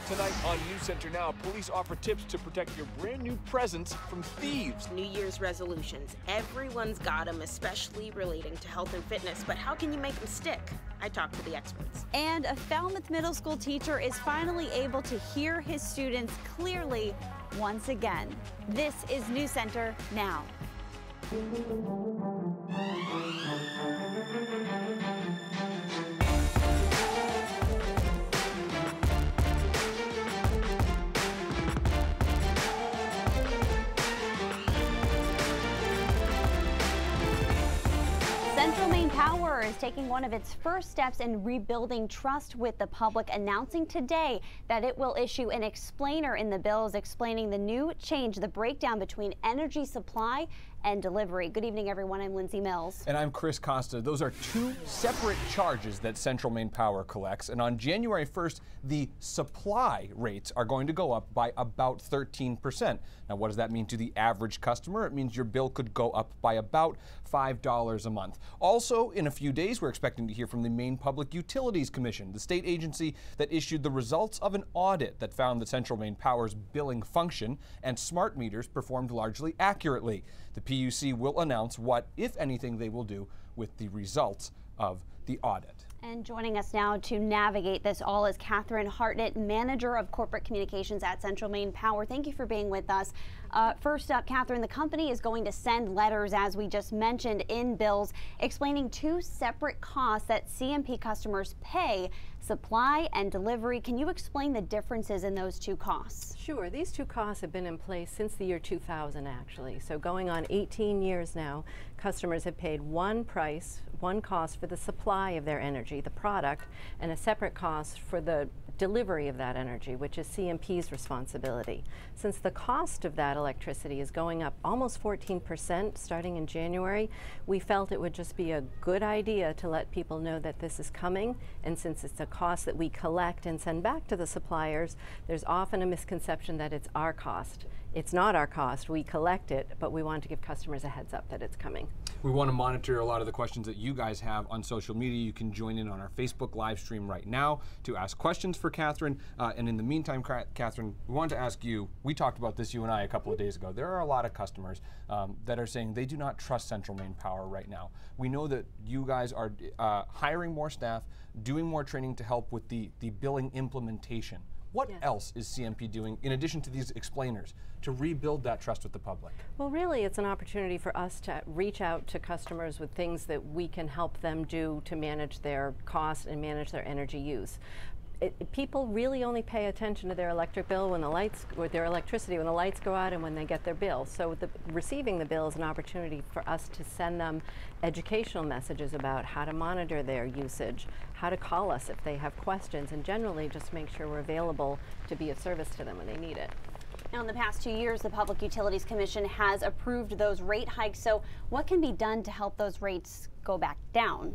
Tonight on News Center Now, police offer tips to protect your brand new presents from thieves. New Year's resolutions. Everyone's got them, especially relating to health and fitness. But how can you make them stick? I talked to the experts. And a Falmouth middle school teacher is finally able to hear his students clearly once again. This is News Center Now. Maine Power is taking one of its first steps in rebuilding trust with the public, announcing today that it will issue an explainer in the bills explaining the new change, the breakdown between energy supply and delivery. Good evening, everyone. I'm Lindsay Mills. And I'm Chris Costa. Those are two separate charges that Central Maine Power collects. And on January 1st, the supply rates are going to go up by about 13%. Now, what does that mean to the average customer? It means your bill could go up by about $5 a month. Also, in a few days, we're expecting to hear from the Maine Public Utilities Commission, the state agency that issued the results of an audit that found that Central Maine Power's billing function and smart meters performed largely accurately. The PUC will announce what, if anything, they will do with the results of the audit. And joining us now to navigate this all is Catharine Hartnett, Manager of Corporate Communications at Central Maine Power. Thank you for being with us. First up, Catharine, the company is going to send letters, as we just mentioned, in bills explaining two separate costs that CMP customers pay, supply and delivery. Can you explain the differences in those two costs? Sure. These two costs have been in place since the year 2000, actually. So going on 18 years now, customers have paid one price, one cost for the supply of their energy, the product, and a separate cost for the delivery of that energy, which is CMP's responsibility. Since the cost of that electricity is going up almost 14% starting in January, we felt it would just be a good idea to let people know that this is coming. And since it's a cost that we collect and send back to the suppliers, there's often a misconception that it's our cost. It's not our cost. We collect it, but we want to give customers a heads up that it's coming. We want to monitor a lot of the questions that you guys have on social media. You can join in on our Facebook live stream right now to ask questions for Catharine. And in the meantime, Catharine, we wanted to ask you, we talked about this, you and I, a couple of days ago. There are a lot of customers that are saying they do not trust Central Maine Power right now. We know that you guys are hiring more staff, doing more training to help with the billing implementation. What else is CMP doing, in addition to these explainers, to rebuild that trust with the public? Well, really, it's an opportunity for us to reach out to customers with things that we can help them do to manage their costs and manage their energy use. People really only pay attention to their electric bill when the lights, or their electricity when the lights go out and when they get their bill. So receiving the bill is an opportunity for us to send them educational messages about how to monitor their usage, how to call us if they have questions, and generally just make sure we're available to be of service to them when they need it. Now, in the past 2 years, the Public Utilities Commission has approved those rate hikes. So what can be done to help those rates go back down?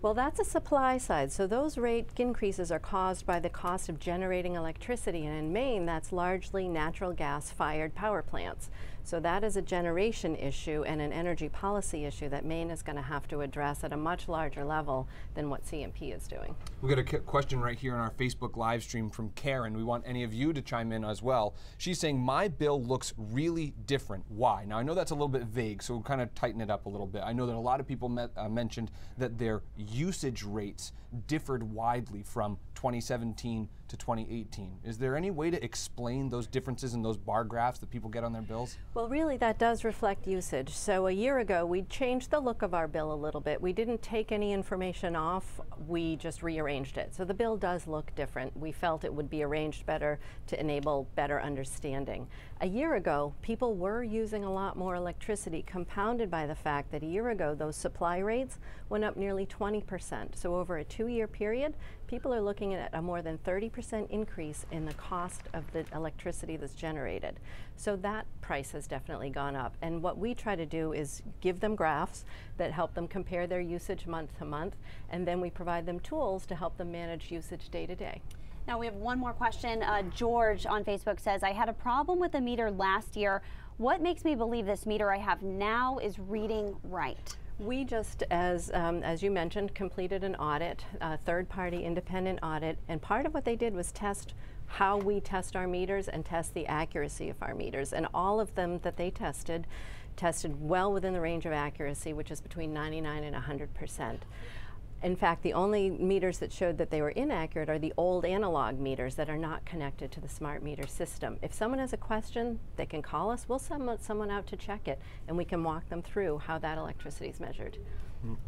Well, that's a supply side. So those rate increases are caused by the cost of generating electricity. And in Maine, that's largely natural gas-fired power plants. So that is a generation issue and an energy policy issue that Maine is going to have to address at a much larger level than what CMP is doing. We've got a question right here on our Facebook live stream from Karen. We want any of you to chime in as well. She's saying, my bill looks really different. Why? Now, I know that's a little bit vague, so we'll kind of tighten it up a little bit. I know that a lot of people mentioned that their usage rates differed widely from 2017 to 2018. Is there any way to explain those differences in those bar graphs that people get on their bills? Well, really, that does reflect usage. So a year ago, we changed the look of our bill a little bit. We didn't take any information off. We just rearranged it. So the bill does look different. We felt it would be arranged better to enable better understanding. A year ago, people were using a lot more electricity, compounded by the fact that a year ago, those supply rates went up nearly 20%. So over a 2-year period, people are looking at a more than 30% increase in the cost of the electricity that's generated. So that price has definitely gone up. And what we try to do is give them graphs that help them compare their usage month to month, and then we provide them tools to help them manage usage day to day. Now we have one more question. George on Facebook says, I had a problem with the meter last year. What makes me believe this meter I have now is reading right? We just, as you mentioned, completed an audit, a third-party independent audit, and part of what they did was test how we test our meters and test the accuracy of our meters. And all of them that they tested well within the range of accuracy, which is between 99 and 100%. In fact, the only meters that showed that they were inaccurate are the old analog meters that are not connected to the smart meter system. If someone has a question, they can call us. We'll send someone out to check it, and we can walk them through how that electricity is measured.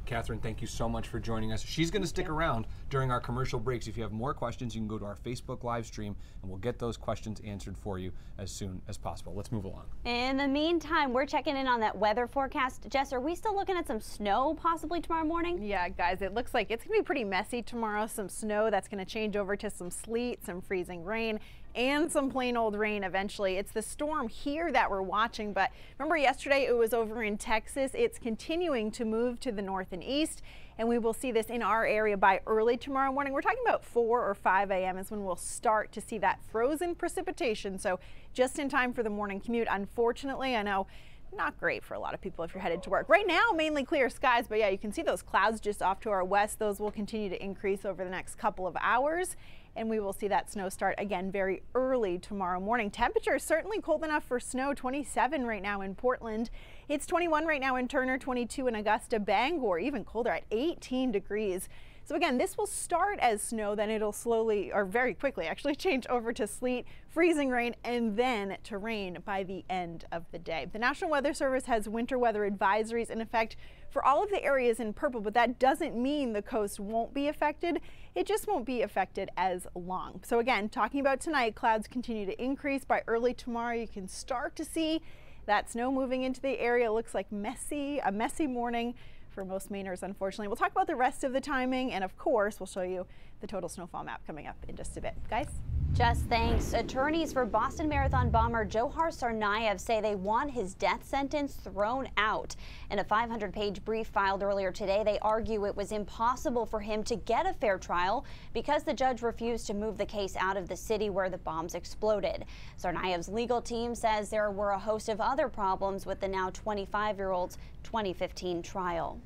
Catherine, thank you so much for joining us. She's going to stick around during our commercial breaks. If you have more questions, you can go to our Facebook live stream, and we'll get those questions answered for you as soon as possible. Let's move along. In the meantime, we're checking in on that weather forecast. Jess, are we still looking at some snow possibly tomorrow morning? Yeah, guys, it looks like it's going to be pretty messy tomorrow. Some snow that's going to change over to some sleet, some freezing rain, and some plain old rain eventually. It's the storm here that we're watching, but remember yesterday it was over in Texas. It's continuing to move to the north and east, and we will see this in our area by early tomorrow morning. We're talking about 4 or 5 a.m. is when we'll start to see that frozen precipitation, so just in time for the morning commute. Unfortunately, I know not great for a lot of people if you're headed to work. Right now, mainly clear skies, but yeah, you can see those clouds just off to our west. Those will continue to increase over the next couple of hours, and we will see that snow start again very early tomorrow morning. Temperature is certainly cold enough for snow. 27 right now in Portland. It's 21 right now in Turner, 22 in Augusta, Bangor, even colder at 18 degrees. So again, this will start as snow, then it'll slowly, or very quickly actually, change over to sleet, freezing rain, and then to rain by the end of the day. The National Weather Service has winter weather advisories in effect for all of the areas in purple, but that doesn't mean the coast won't be affected. It just won't be affected as long. So again, talking about tonight, clouds continue to increase. By early tomorrow, you can start to see that snow moving into the area. It looks like a messy morning for most Mainers, unfortunately. We'll talk about the rest of the timing, and of course, we'll show you the total snowfall map coming up in just a bit. Guys? Jess, thanks. Attorneys for Boston Marathon bomber Johar Tsarnaev say they want his death sentence thrown out. In a 500-page brief filed earlier today, they argue it was impossible for him to get a fair trial because the judge refused to move the case out of the city where the bombs exploded. Tsarnaev's legal team says there were a host of other problems with the now 25-year-old's 2015 trial.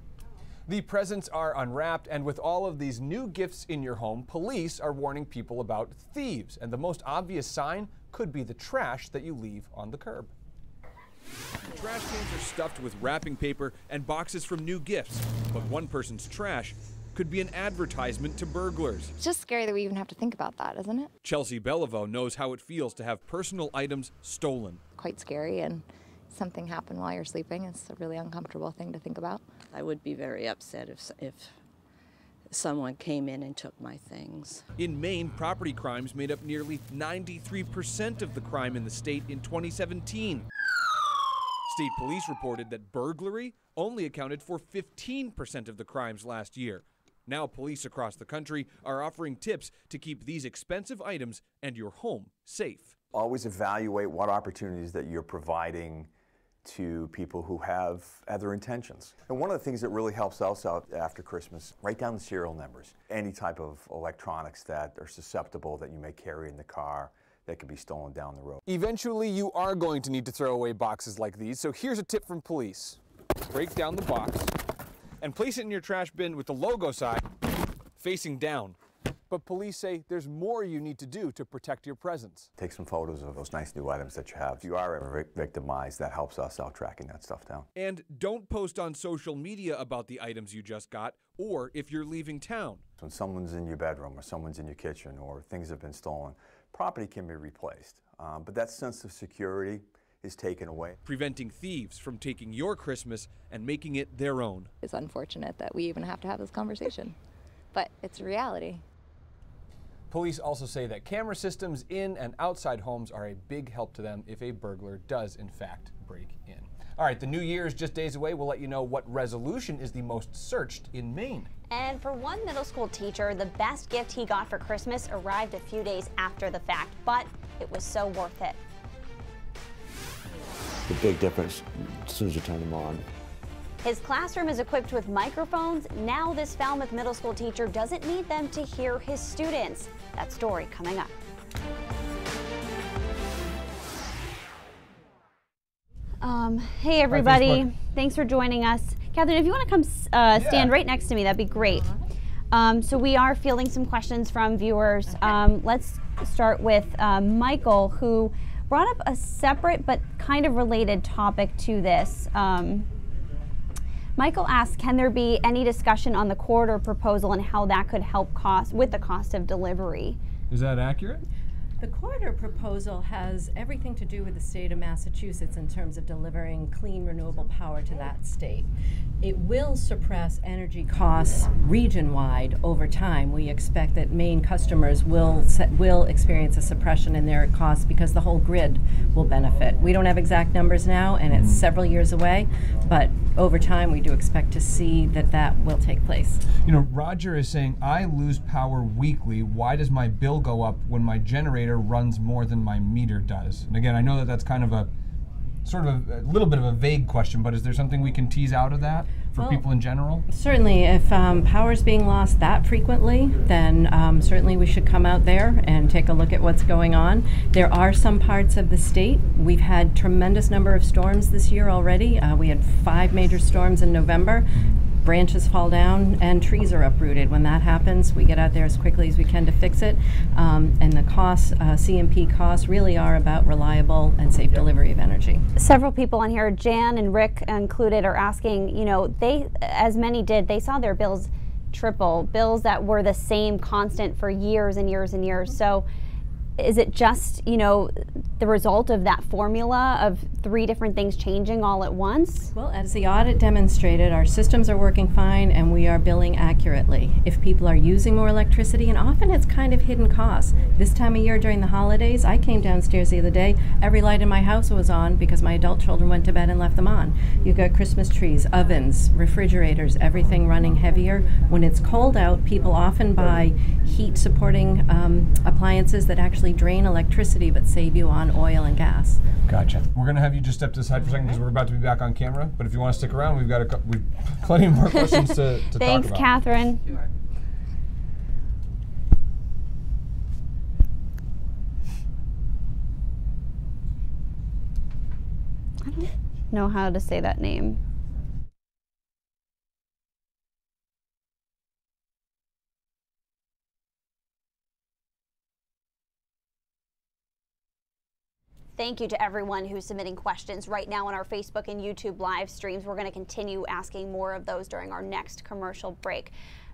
The presents are unwrapped, and with all of these new gifts in your home, police are warning people about thieves. And the most obvious sign could be the trash that you leave on the curb. Trash cans are stuffed with wrapping paper and boxes from new gifts. But one person's trash could be an advertisement to burglars. It's just scary that we even have to think about that, isn't it? Chelsea Beliveau knows how it feels to have personal items stolen. Quite scary, and something happened while you're sleeping. It's a really uncomfortable thing to think about. I would be very upset if someone came in and took my things. In Maine, property crimes made up nearly 93% of the crime in the state in 2017. State police reported that burglary only accounted for 15% of the crimes last year. Now police across the country are offering tips to keep these expensive items and your home safe. Always evaluate what opportunities that you're providing to people who have other intentions. And one of the things that really helps us out after Christmas, write down the serial numbers. Any type of electronics that are susceptible that you may carry in the car that could be stolen down the road. Eventually, you are going to need to throw away boxes like these, so here's a tip from police. Break down the box and place it in your trash bin with the logo side facing down. But police say there's more you need to do to protect your presence. Take some photos of those nice new items that you have. If you are ever victimized, that helps us out tracking that stuff down. And don't post on social media about the items you just got, or if you're leaving town. When someone's in your bedroom or someone's in your kitchen or things have been stolen, property can be replaced. But that sense of security is taken away. Preventing thieves from taking your Christmas and making it their own. It's unfortunate that we even have to have this conversation, but it's a reality. Police also say that camera systems in and outside homes are a big help to them if a burglar does in fact break in. All right, the new year is just days away. We'll let you know what resolution is the most searched in Maine. And for one middle school teacher, the best gift he got for Christmas arrived a few days after the fact, but it was so worth it. The big difference as soon as you turn them on. His classroom is equipped with microphones. Now this Falmouth middle school teacher doesn't need them to hear his students. That story coming up. Hey everybody, thanks for joining us. Catherine, if you want to come stand right next to me, that'd be great. So we are fielding some questions from viewers. Okay. Let's start with Michael, who brought up a separate but kind of related topic to this. Michael asks, can there be any discussion on the corridor proposal and how that could help with the cost of delivery? Is that accurate? The corridor proposal has everything to do with the state of Massachusetts in terms of delivering clean, renewable power to that state. It will suppress energy costs region-wide over time. We expect that Maine customers will experience a suppression in their costs because the whole grid will benefit. We don't have exact numbers now, and it's several years away, but over time we do expect to see that that will take place. You know, Roger is saying, I lose power weekly. Why does my bill go up when my generator runs more than my meter does? And again, I know that that's kind of a sort of a little bit of a vague question, but is there something we can tease out of that for people in general? Certainly, if power is being lost that frequently, then certainly we should come out there and take a look at what's going on. There are some parts of the state. We've had tremendous number of storms this year already. We had 5 major storms in November. Branches fall down and trees are uprooted. When that happens, we get out there as quickly as we can to fix it. And the costs, CMP costs, really are about reliable and safe delivery of energy. Several people on here, Jan and Rick included, are asking, you know, they, as many did, they saw their bills triple, bills that were the same constant for years and years and years. So is it just, you know, the result of that formula of 3 different things changing all at once? Well, as the audit demonstrated, our systems are working fine and we are billing accurately. If people are using more electricity, and often it's kind of hidden costs. This time of year during the holidays, I came downstairs the other day, every light in my house was on because my adult children went to bed and left them on. You've got Christmas trees, ovens, refrigerators, everything running heavier. When it's cold out, people often buy heat supporting appliances that actually drain electricity but save you on oil and gas. Gotcha. We're going to have you just step to the side for a second because we're about to be back on camera. But if you want to stick around, we've got plenty more questions to talk about. Thanks, Catherine. Sure. I don't know how to say that name. Thank you to everyone who's submitting questions right now on our Facebook and YouTube live streams. We're going to continue asking more of those during our next commercial break.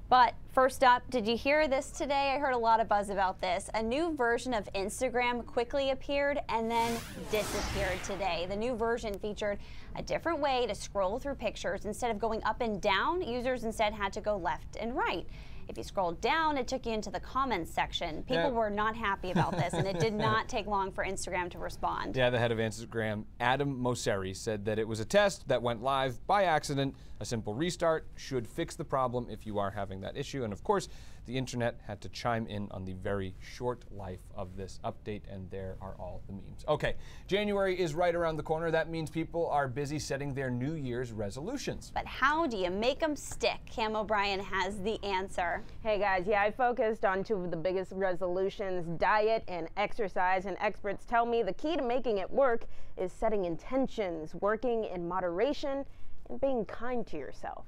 But first up, did you hear this today? I heard a lot of buzz about this. A new version of Instagram quickly appeared and then disappeared today. The new version featured a different way to scroll through pictures. Instead of going up and down, users instead had to go left and right. If you scrolled down, it took you into the comments section. People were not happy about this, and it did not take long for Instagram to respond. Yeah, the head of Instagram, Adam Mosseri, said that it was a test that went live by accident. A simple restart should fix the problem if you are having that issue. And of course, the internet had to chime in on the very short life of this update, and there are all the memes. Okay, January is right around the corner. That means people are busy setting their New Year's resolutions. But how do you make them stick? Cam O'Brien has the answer. Hey guys, yeah, I focused on 2 of the biggest resolutions, diet and exercise, and experts tell me the key to making it work is setting intentions, working in moderation, and being kind to yourself.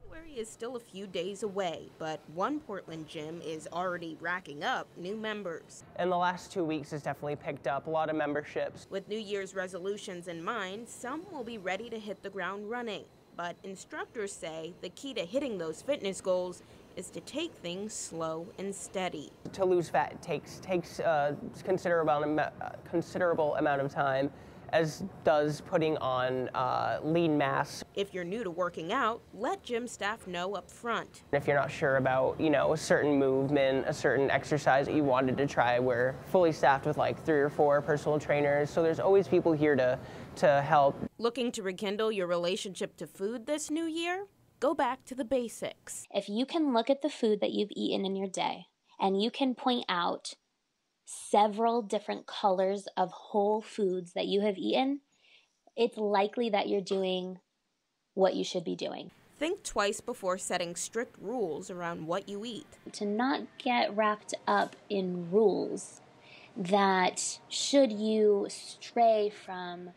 January is still a few days away, but one Portland gym is already racking up new members. In the last 2 weeks, it's definitely picked up a lot of memberships. With New Year's resolutions in mind, some will be ready to hit the ground running. But instructors say the key to hitting those fitness goals is to take things slow and steady. To lose fat takes a considerable amount of time, as does putting on lean mass. If you're new to working out, let gym staff know up front. If you're not sure about, a certain movement, a certain exercise that you wanted to try, we're fully staffed with like 3 or 4 personal trainers, so there's always people here to help. Looking to rekindle your relationship to food this new year? Go back to the basics. If you can look at the food that you've eaten in your day and you can point out several different colors of whole foods that you have eaten, it's likely that you're doing what you should be doing. Think twice before setting strict rules around what you eat. To not get wrapped up in rules that, should you stray from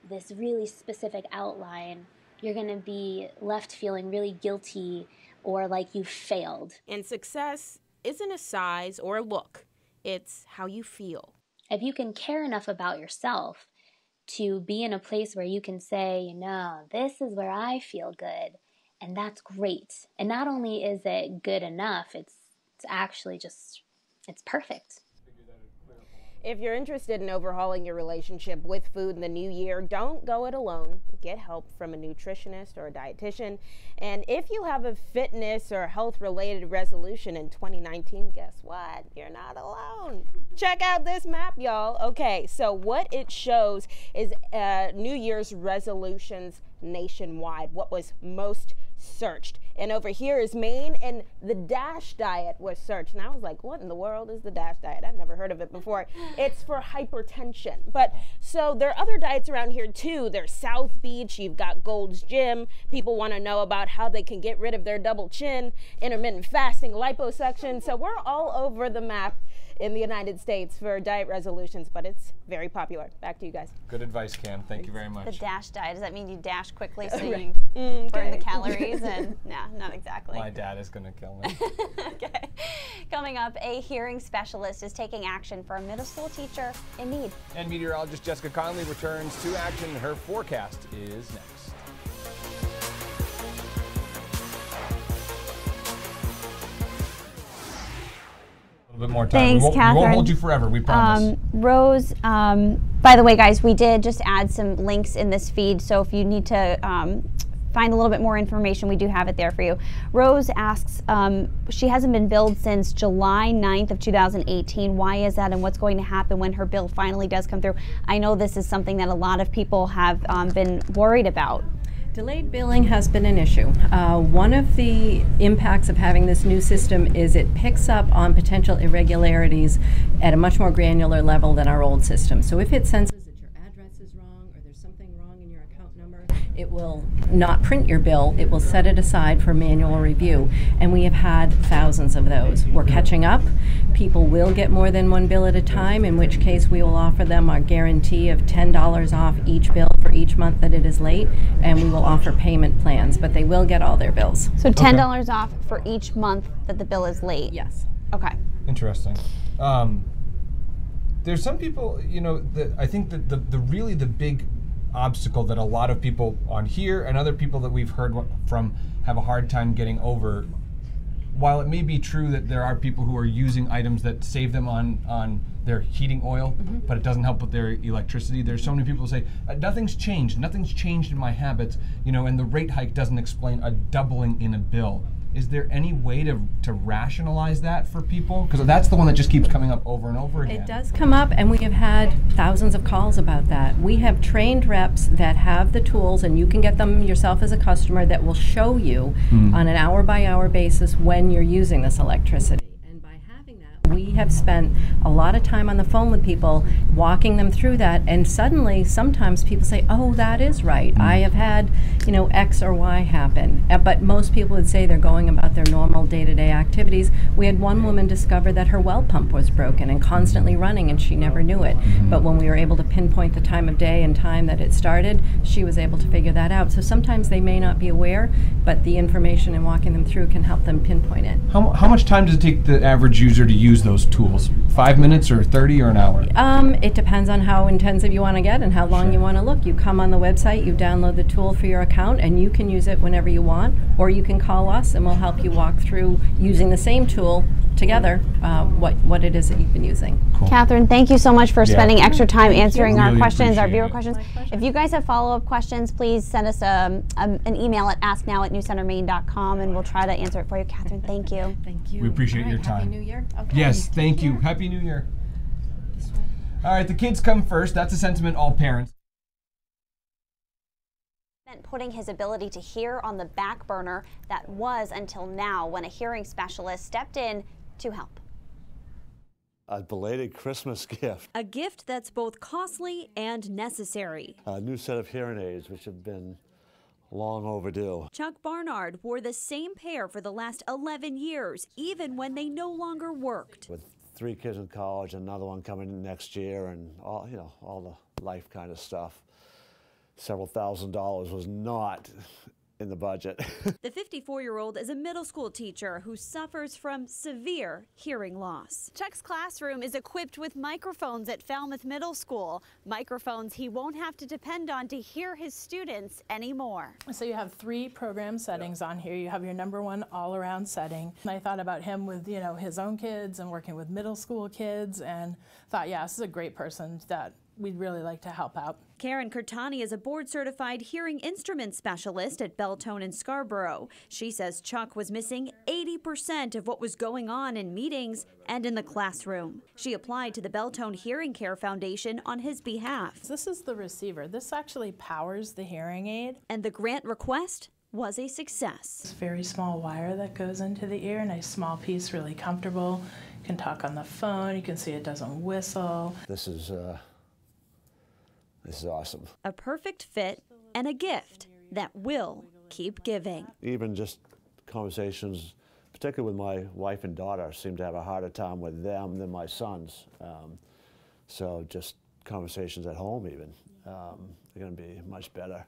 this really specific outline, you're going to be left feeling really guilty or like you failed. And success isn't a size or a look, it's how you feel. If you can care enough about yourself to be in a place where you can say, you know, this is where I feel good, and that's great. And not only is it good enough, it's actually just, it's perfect. If you're interested in overhauling your relationship with food in the new year, don't go it alone. Get help from a nutritionist or a dietitian. And if you have a fitness or health-related resolution in 2019, guess what? You're not alone. Check out this map, y'all. Okay, so what it shows is New Year's resolutions nationwide, what was most searched. And over here is Maine, and the DASH diet was searched. And I was like, what in the world is the DASH diet? I'd never heard of it before. It's for hypertension. But so there are other diets around here too. There's South Beach, you've got Gold's Gym. People want to know about how they can get rid of their double chin, intermittent fasting, liposuction. So we're all over the map in the United States for diet resolutions, but it's very popular. Back to you guys. Good advice, Cam. Thank you very much. The DASH diet, does that mean you dash quickly so you burn the calories? And no, not exactly. My dad is going to kill me. Okay. Coming up, a hearing specialist is taking action for a middle school teacher in need. And meteorologist Jessica Conley returns to action. Her forecast is next. A little bit more time. Thanks, Catherine. We won't hold you forever, we promise. Rose, by the way, guys, we did just add some links in this feed, so if you need to find a little bit more information, we do have it there for you. Rose asks, she hasn't been billed since July 9th of 2018. Why is that, and what's going to happen when her bill finally does come through? I know this is something that a lot of people have been worried about. Delayed billing has been an issue. One of the impacts of having this new system is it picks up on potential irregularities at a much more granular level than our old system. So if it senses that your address is wrong or there's something wrong in your account number, it will not print your bill. It will set it aside for manual review. And we have had thousands of those. We're catching up. People will get more than one bill at a time, in which case we will offer them our guarantee of $10 off each bill for each month that it is late, and we will offer payment plans, but they will get all their bills. So $10 off for each month that the bill is late? Yes. Okay. Interesting. There's some people, you know, I think that the really big obstacle that a lot of people on here and other people that we've heard from have a hard time getting over. While it may be true that there are people who are using items that save them on their heating oil, but it doesn't help with their electricity, there's so many people who say, nothing's changed in my habits, you know, and the rate hike doesn't explain a doubling in a bill. Is there any way to rationalize that for people? Because that's the one that just keeps coming up over and over again. It does come up, and we have had thousands of calls about that. We have trained reps that have the tools, and you can get them yourself as a customer, that will show you on an hour-by-hour basis when you're using this electricity. We have spent a lot of time on the phone with people, walking them through that, and suddenly sometimes people say, oh, that is right. I have had, you know, X or Y happen. But most people would say they're going about their normal day-to-day activities. We had one woman discover that her well pump was broken and constantly running, and she never knew it. But when we were able to pinpoint the time of day and time that it started, she was able to figure that out. So sometimes they may not be aware, but the information and walking them through can help them pinpoint it. How much time does it take the average user to use those tools? 5 minutes or 30 or an hour? It depends on how intensive you want to get and how long you want to look. You come on the website, you download the tool for your account, and you can use it whenever you want, or you can call us and we'll help you walk through using the same tool together what it is that you've been using. Cool. Catherine, thank you so much for spending extra time answering our questions, our viewer it. questions. If you guys have follow-up questions, please send us an email at asknow@newscentermaine.com, and we'll try to answer it for you. Catherine, thank you. Thank you. We appreciate your time. Happy New Year. Okay. Yes, thank you. Happy New Year. All right, the kids come first. That's a sentiment all parents. Putting his ability to hear on the back burner, that was until now, when a hearing specialist stepped in to help. A belated Christmas gift. A gift that's both costly and necessary. A new set of hearing aids, which have been long overdue. Chuck Barnard wore the same pair for the last 11 years, even when they no longer worked. With 3 kids in college, another one coming next year, and all, you know, all the life kind of stuff. several $1,000s was not in the budget. The 54-year-old is a middle school teacher who suffers from severe hearing loss. Chuck's classroom is equipped with microphones at Falmouth Middle School. Microphones he won't have to depend on to hear his students anymore. So you have 3 program settings on here. You have your #1 all-around setting. And I thought about him with, you know, his own kids and working with middle school kids, and thought, yeah, this is a great person that we'd really like to help out. Karen Kurtani is a board-certified hearing instrument specialist at Beltone in Scarborough. She says Chuck was missing 80% of what was going on in meetings and in the classroom. She applied to the Beltone Hearing Care Foundation on his behalf. This is the receiver. This actually powers the hearing aid. And the grant request was a success. It's a very small wire that goes into the ear, nice small piece, really comfortable. You can talk on the phone. You can see it doesn't whistle. This is awesome. A perfect fit and a gift that will keep giving. Even just conversations, particularly with my wife and daughter, seem to have a harder time with them than my sons. So just conversations at home even, they're going to be much better.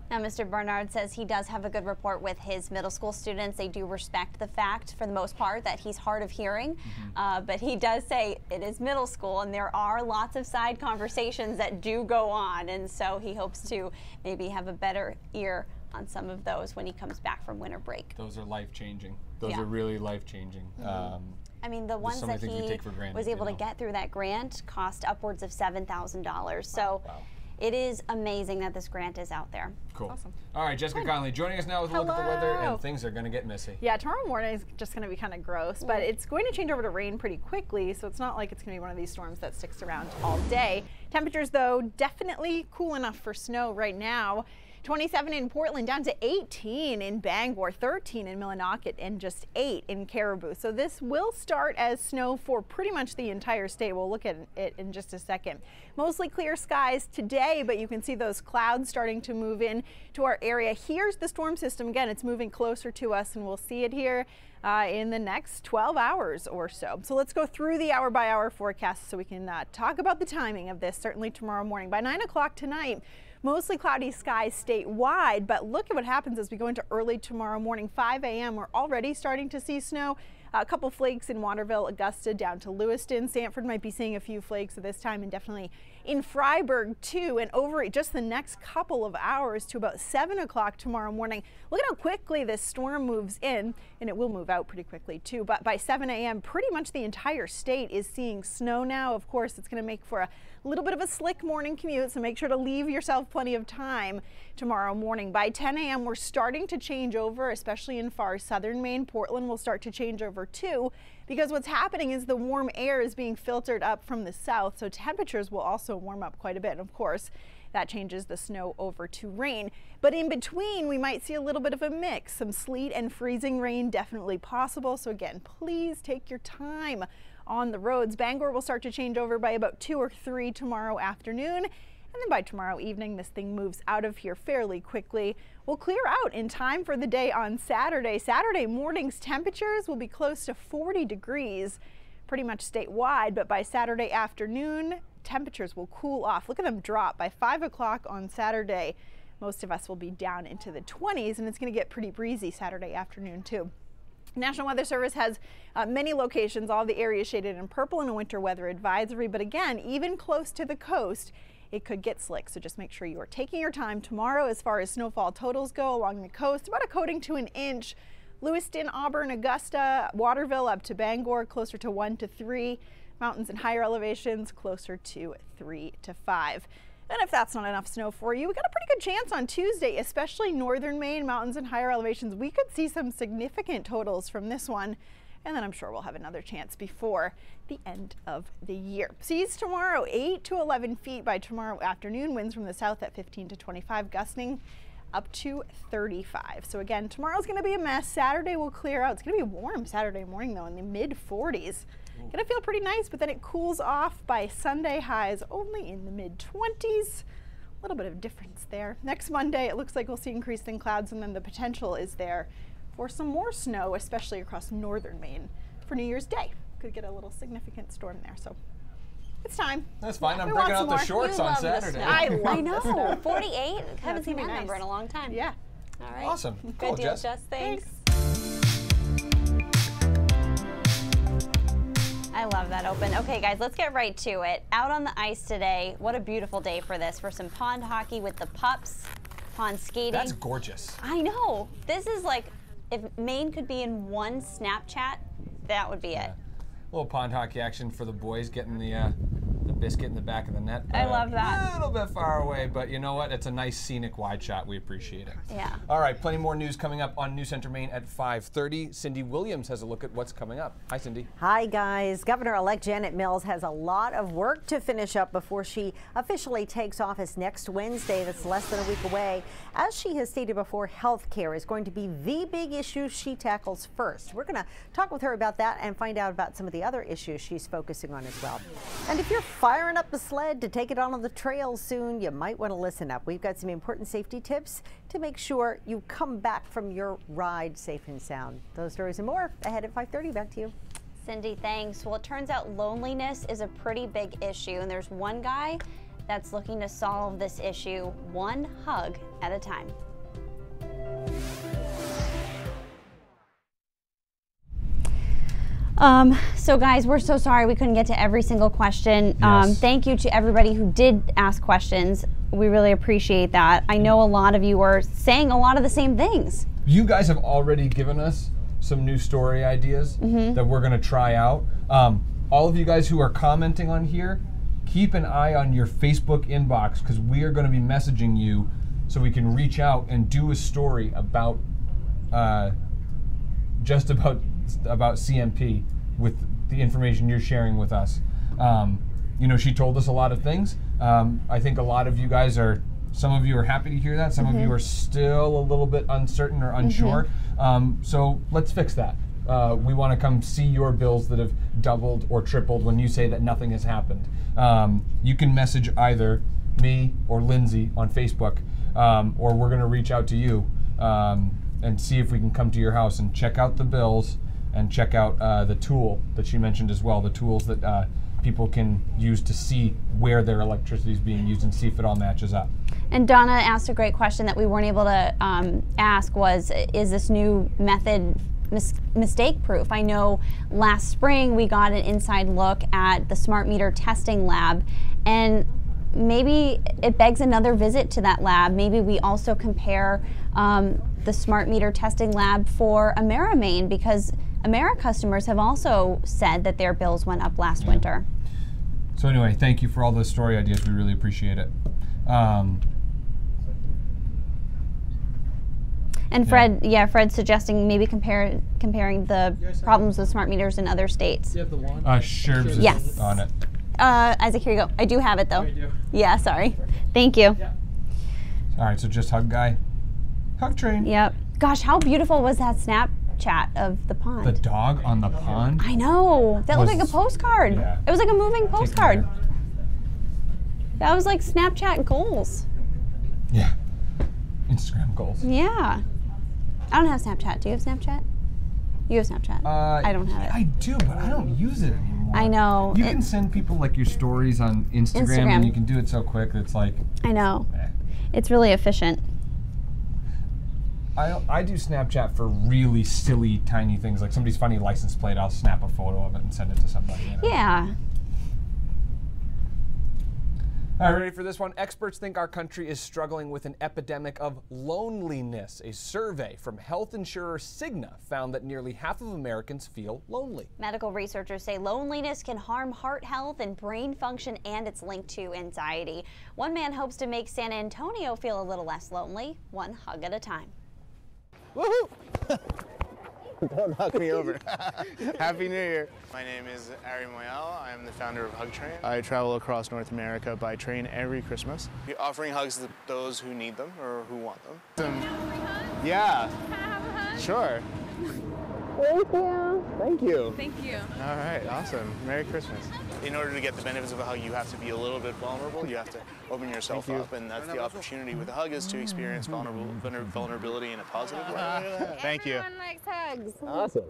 Now, Mr. Bernard says he does have a good rapport with his middle school students. They do respect the fact, for the most part, that he's hard of hearing. But he does say it is middle school, and there are lots of side conversations that do go on. And so he hopes to maybe have a better ear on some of those when he comes back from winter break. Those are life-changing. Those are really life-changing. I mean, the ones that he was able to get through that grant cost upwards of $7,000. So. Wow. It is amazing that this grant is out there. Cool. Awesome. All right, Jessica Conley joining us now with a look at the weather, and things are going to get messy. Yeah, tomorrow morning is just going to be kind of gross, but it's going to change over to rain pretty quickly, so it's not like it's going to be one of these storms that sticks around all day. Temperatures, though, definitely cool enough for snow right now. 27 in Portland, down to 18 in Bangor, 13 in Millinocket, and just 8 in Caribou. So this will start as snow for pretty much the entire state. We'll look at it in just a second. Mostly clear skies today, but you can see those clouds starting to move in to our area. Here's the storm system. Again, it's moving closer to us, and we'll see it here in the next 12 hours or so. So let's go through the hour-by-hour forecast so we can talk about the timing of this, certainly tomorrow morning. By 9 o'clock tonight, mostly cloudy skies statewide, but look at what happens as we go into early tomorrow morning. 5 a.m. we're already starting to see snow. A couple flakes in Waterville, Augusta, down to Lewiston. Sanford might be seeing a few flakes at this time, and definitely in Freiburg too. And over just the next couple of hours to about 7 o'clock tomorrow morning. Look at how quickly this storm moves in, and it will move out pretty quickly too. But by 7 a.m. pretty much the entire state is seeing snow now. Of course, it's going to make for a little bit of a slick morning commute, so make sure to leave yourself plenty of time tomorrow morning. By 10 a.m. we're starting to change over, especially in far southern Maine. Portland will start to change over too, because what's happening is the warm air is being filtered up from the south, so temperatures will also warm up quite a bit. And of course, that changes the snow over to rain. But in between, we might see a little bit of a mix. Some sleet and freezing rain definitely possible. So again, please take your time on the roads. Bangor will start to change over by about 2 or 3 tomorrow afternoon. And then by tomorrow evening, this thing moves out of here fairly quickly. We'll clear out in time for the day on Saturday. Saturday morning's temperatures will be close to 40 degrees, pretty much statewide, but by Saturday afternoon, temperatures will cool off. Look at them drop. By 5 o'clock on Saturday, most of us will be down into the 20s, and it's going to get pretty breezy Saturday afternoon too. National Weather Service has many locations, all the areas shaded in purple in a winter weather advisory, but again, even close to the coast, it could get slick, so just make sure you are taking your time tomorrow as far as snowfall totals go along the coast. About a coating to an inch. Lewiston, Auburn, Augusta, Waterville up to Bangor, closer to 1 to 3. Mountains and higher elevations closer to 3 to 5. And if that's not enough snow for you, we got a pretty good chance on Tuesday, especially northern Maine, mountains and higher elevations. We could see some significant totals from this one. And then I'm sure we'll have another chance before the end of the year. Seas tomorrow, 8 to 11 feet by tomorrow afternoon. Winds from the south at 15 to 25, gusting up to 35. So again, tomorrow's going to be a mess. Saturday will clear out. It's going to be warm Saturday morning, though, in the mid 40s. Going to feel pretty nice, but then it cools off by Sunday, highs only in the mid 20s. A little bit of difference there. Next Monday, it looks like we'll see increasing clouds, and then the potential is there for some more snow, especially across northern Maine for New Year's Day. Could get a little significant storm there. So It's time. That's fine. Yeah, I'm we breaking want out some the more. shorts You on love the Saturday. snow. I love know. the snow. 48. Haven't seen gonna that be number nice. in a long time. Yeah. All right. Awesome. Good Cool, deal, Jess. Jess. Thanks. I love that open. Okay, guys, let's get right to it. Out on the ice today. What a beautiful day for this. For some pond hockey with the pups, pond skating. That's gorgeous. I know. This is like, if Maine could be in one Snapchat, that would be it. A little pond hockey action for the boys, getting the biscuit in the back of the net. I love that. A little bit far away, but you know what? It's a nice scenic wide shot. We appreciate it. Yeah. All right, plenty more news coming up on News Center Maine at 5:30. Cindy Williams has a look at what's coming up. Hi, Cindy. Hi, guys. Governor-elect Janet Mills has a lot of work to finish up before she officially takes office next Wednesday. That's less than a week away. As she has stated before, health care is going to be the big issue she tackles first. We're going to talk with her about that and find out about some of the other issues she's focusing on as well. And if you're firing up the sled to take it on the trails soon, you might want to listen up. We've got some important safety tips to make sure you come back from your ride safe and sound. Those stories and more ahead at 5:30. Back to you. Cindy, thanks. Well, it turns out loneliness is a pretty big issue, and there's one guy that's looking to solve this issue one hug at a time. So guys, we're so sorry we couldn't get to every single question. Yes. Thank you to everybody who did ask questions. We really appreciate that. I know a lot of you are saying a lot of the same things. You guys have already given us some new story ideas that we're going to try out. All of you guys who are commenting on here, keep an eye on your Facebook inbox, because we are going to be messaging you so we can reach out and do a story about just about CMP with the information you're sharing with us. You know, she told us a lot of things. I think a lot of you guys are, some of you are happy to hear that. Some of you are still a little bit uncertain or unsure. So let's fix that. We want to come see your bills that have doubled or tripled when you say that nothing has happened. You can message either me or Lindsay on Facebook, or we're going to reach out to you and see if we can come to your house and check out the bills and check out the tool that she mentioned as well, the tools that people can use to see where their electricity is being used and see if it all matches up. And Donna asked a great question that we weren't able to ask was, is this new method mistake proof? I know last spring we got an inside look at the smart meter testing lab, and maybe it begs another visit to that lab. Maybe we also compare the smart meter testing lab for Amera Maine, because Amera customers have also said that their bills went up last winter. So anyway, thank you for all those story ideas. We really appreciate it. And Fred, Fred's suggesting maybe comparing the problems with smart meters in other states. Do you have the wand? Sherbs Yes. is on it. Isaac, here you go. I do have it though. Oh, you do? Yeah, sorry. Thank you. Yeah. All right, so just hug guy. Hug train. Yep. Gosh, how beautiful was that Snapchat of the pond? The dog on the pond. I know. That looked like a Was- postcard. Yeah. It was like a moving postcard. care. That was like Snapchat goals. Yeah. Instagram goals. Yeah. I don't have Snapchat. Do you have Snapchat? You have Snapchat. I don't have it. I do, but I don't use it anymore. I know. You can send people like your stories on Instagram, and you can do it so quick that it's like. I know. It's really efficient. I do Snapchat for really silly, tiny things. Like somebody's funny license plate, I'll snap a photo of it and send it to somebody. You know? Yeah. All right, ready for this one? Experts think our country is struggling with an epidemic of loneliness. A survey from health insurer Cigna found that nearly half of Americans feel lonely. Medical researchers say loneliness can harm heart health and brain function, and it's linked to anxiety. One man hopes to make San Antonio feel a little less lonely, one hug at a time. Woohoo! Don't knock me over. Happy New Year. My name is Ari Moyal. I am the founder of Hug Train. I travel across North America by train every Christmas, offering hugs to those who need them or who want them. Yeah. Can I have a hug? Sure. Thank you. Thank you. Thank you. All right, awesome. Merry Christmas. In order to get the benefits of a hug, you have to be a little bit vulnerable. You have to open yourself up, and that's the opportunity with a hug, is to experience vulnerability in a positive way. Thank you. Everyone likes hugs. Awesome.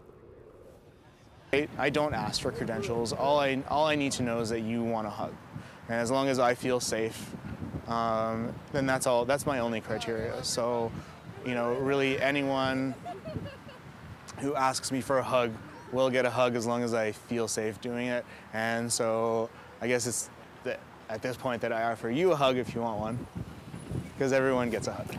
I don't ask for credentials. All I need to know is that you want a hug. And as long as I feel safe, then that's all. That's my only criteria. So, you know, really anyone who asks me for a hug will get a hug as long as I feel safe doing it. And so I guess it's at this point that I offer you a hug if you want one, because everyone gets a hug.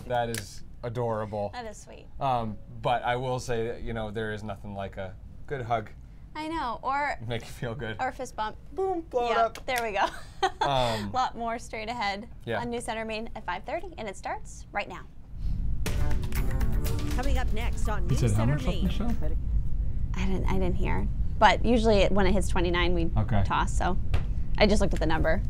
That is adorable. That is sweet. But I will say that, you know, there is nothing like a good hug. I know, or make you feel good. Or a fist bump. Boom, blow it up. There we go. A lot more straight ahead on New Center Maine at 5:30, and it starts right now. Coming up next on New Center Maine. I didn't hear, but usually when it hits 29, we toss. So I just looked at the number.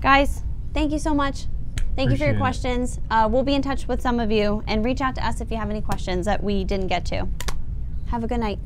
Guys, thank you so much. Thank you for your questions. We'll be in touch with some of you, and reach out to us if you have any questions that we didn't get to. Have a good night.